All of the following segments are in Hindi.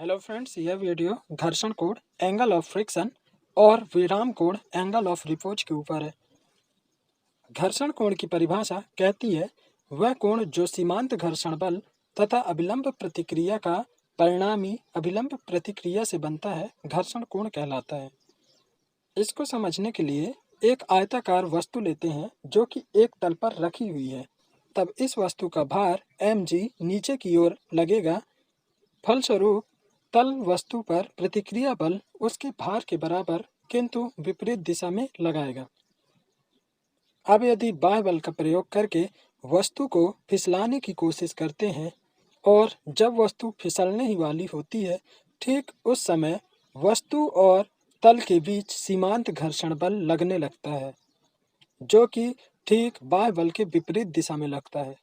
हेलो फ्रेंड्स, यह वीडियो घर्षण कोण, एंगल ऑफ फ्रिक्शन और विराम कोण, एंगल ऑफ रिपोज के ऊपर है। घर्षण कोण की परिभाषा कहती है वह कोण जो सीमांत घर्षण बल तथा अभिलंब प्रतिक्रिया का परिणामी अभिलंब प्रतिक्रिया से बनता है, घर्षण कोण कहलाता है। इसको समझने के लिए एक आयताकार वस्तु लेते हैं जो कि एक तल पर रखी हुई है। तब इस वस्तु का भार mg नीचे की ओर लगेगा। फलस्वरूप तल वस्तु पर प्रतिक्रिया बल उसके भार के बराबर किंतु विपरीत दिशा में लगाएगा। अब यदि बाह्य बल का प्रयोग करके वस्तु को फिसलाने की कोशिश करते हैं और जब वस्तु फिसलने ही वाली होती है, ठीक उस समय वस्तु और तल के बीच सीमांत घर्षण बल लगने लगता है, जो कि ठीक बाह्य बल के विपरीत दिशा में लगता है।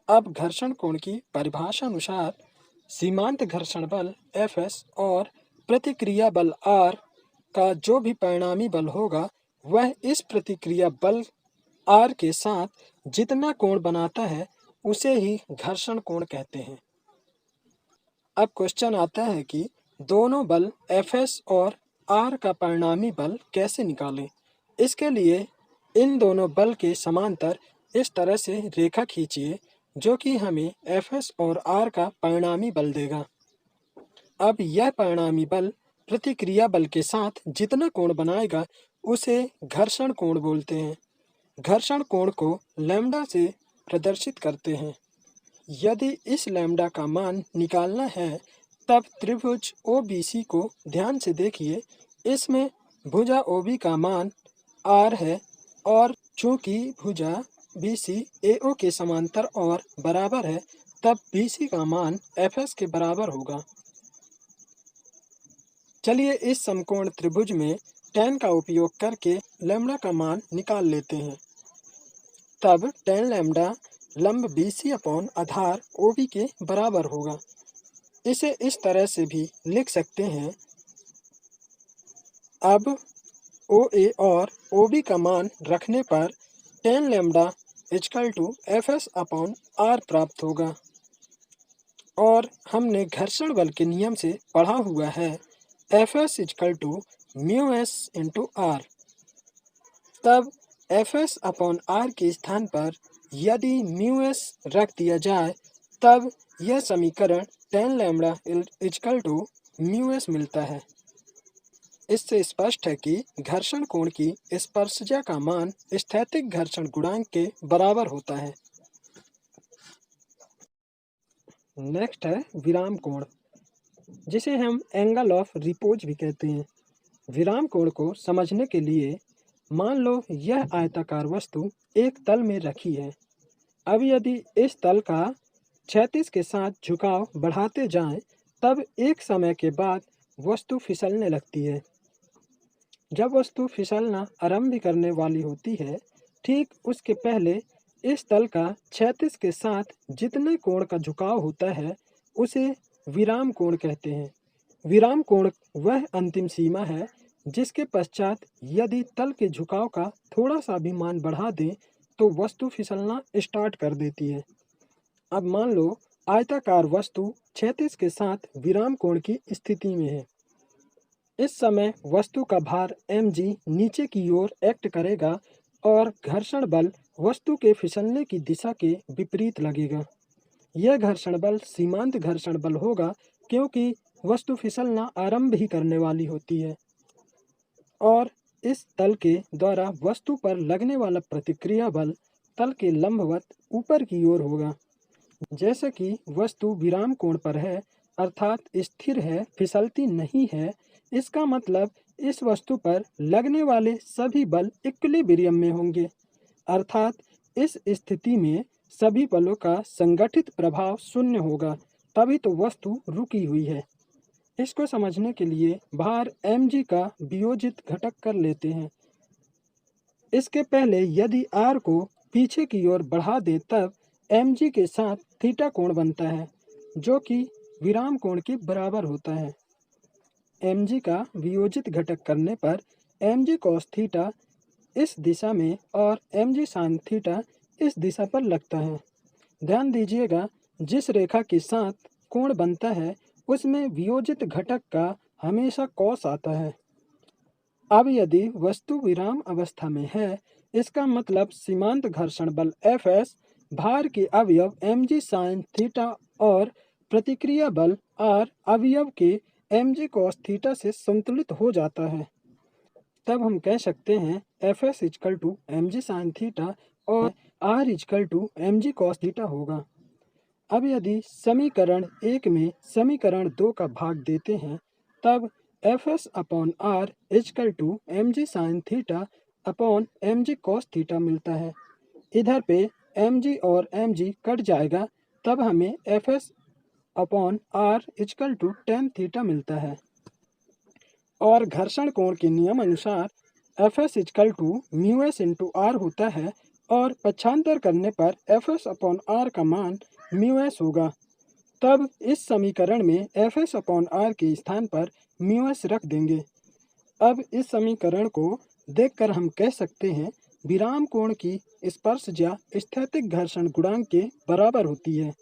अब घर्षण कोण की परिभाषा अनुसार सीमांत घर्षण बल Fs और प्रतिक्रिया बल R का जो भी परिणामी बल होगा वह इस प्रतिक्रिया बल R के साथ जितना कोण बनाता है उसे ही घर्षण कोण कहते हैं। अब क्वेश्चन आता है कि दोनों बल Fs और R का परिणामी बल कैसे निकालें। इसके लिए इन दोनों बल के समांतर इस तरह से रेखा खींचिए जो कि हमें Fs और R का परिणामी बल देगा। अब यह परिणामी बल प्रतिक्रिया बल के साथ जितना कोण बनाएगा उसे घर्षण कोण बोलते हैं। घर्षण कोण को लैम्डा से प्रदर्शित करते हैं। यदि इस लैम्डा का मान निकालना है तब त्रिभुज OBC को ध्यान से देखिए। इसमें भुजा OB का मान R है और चूंकि भुजा BC AO के समांतर और बराबर है तब BC का मान Fs के बराबर होगा। चलिए इस समकोण त्रिभुज में tan का उपयोग करके लैम्डा का मान निकाल लेते हैं। तब tan लैम्डा लंब BC अपॉन आधार OB के बराबर होगा। इसे इस तरह से भी लिख सकते हैं। अब OA और OB का मान रखने पर tan lambda Fs upon R प्राप्त होगा। और हमने घर्षण बल के नियम से पढ़ा हुआ है Fs μs इंटू R। तब Fs अपॉन R के स्थान पर यदि μs रख दिया जाए तब यह समीकरण tan लैम्डा μs मिलता है। इससे स्पष्ट है कि घर्षण कोण की स्पर्शजा का मान स्थैतिक घर्षण गुणांक के बराबर होता है। नेक्स्ट है विराम कोण, जिसे हम एंगल ऑफ रिपोज भी कहते हैं। विराम कोण को समझने के लिए मान लो यह आयताकार वस्तु एक तल में रखी है। अब यदि इस तल का क्षैतिज के साथ झुकाव बढ़ाते जाएं, तब एक समय के बाद वस्तु फिसलने लगती है। जब वस्तु फिसलना आरंभ करने वाली होती है, ठीक उसके पहले इस तल का क्षैतिज के साथ जितने कोण का झुकाव होता है उसे विराम कोण कहते हैं। विराम कोण वह अंतिम सीमा है जिसके पश्चात यदि तल के झुकाव का थोड़ा सा भी मान बढ़ा दें तो वस्तु फिसलना स्टार्ट कर देती है। अब मान लो आयताकार वस्तु क्षैतिज के साथ विराम कोण की स्थिति में है। इस समय वस्तु का भार mg नीचे की ओर एक्ट करेगा और घर्षण बल वस्तु के फिसलने की दिशा के विपरीत लगेगा। यह घर्षण बल सीमांत घर्षण बल होगा क्योंकि वस्तु फिसलना आरंभ ही करने वाली होती है और इस तल के द्वारा वस्तु पर लगने वाला प्रतिक्रिया बल तल के लंबवत ऊपर की ओर होगा। जैसे कि वस्तु विराम कोण पर है अर्थात स्थिर है, फिसलती नहीं है, इसका मतलब इस वस्तु पर लगने वाले सभी बल इक्विलिब्रियम में होंगे, अर्थात इस स्थिति में सभी बलों का संगठित प्रभाव शून्य होगा, तभी तो वस्तु रुकी हुई है। इसको समझने के लिए भार mg का वियोजित घटक कर लेते हैं। इसके पहले यदि R को पीछे की ओर बढ़ा दें तब mg के साथ थीटा कोण बनता है जो कि विराम कोण के बराबर होता है। mg का वियोजित घटक करने पर mg cos थीटा इस दिशा में और mg sin थीटा इस दिशा पर लगता है। ध्यान दीजिएगा जिस रेखा के साथ कोण बनता है उसमें वियोजित घटक का हमेशा कॉस आता है। अब यदि वस्तु विराम अवस्था में है, इसका मतलब सीमांत घर्षण बल Fs भार के अवयव mg sin थीटा और प्रतिक्रिया बल R अवयव के mg cos थीटा से संतुलित हो जाता है। तब हम कह सकते हैं Fs equal to mg sin theta और R equal to mg cos theta होगा। अब यदि समीकरण 1 में समीकरण 2 का भाग देते हैं, तब Fs upon R equal to mg sin theta upon mg cos theta मिलता है। इधर पे mg और mg कट जाएगा, तब हमें Fs upon R equal to tan theta मिलता है। और घर्षण कोण के नियम अनुसार Fs equal to mu S into R होता है और पक्षांतर करने पर Fs अपॉन R का मान म्यू एस होगा। तब इस समीकरण में Fs अपॉन R के स्थान पर म्यू एस रख देंगे। अब इस समीकरण को देखकर हम कह सकते हैं विराम कोण की स्पर्शज्या स्थैतिक घर्षण गुणांक के बराबर होती है।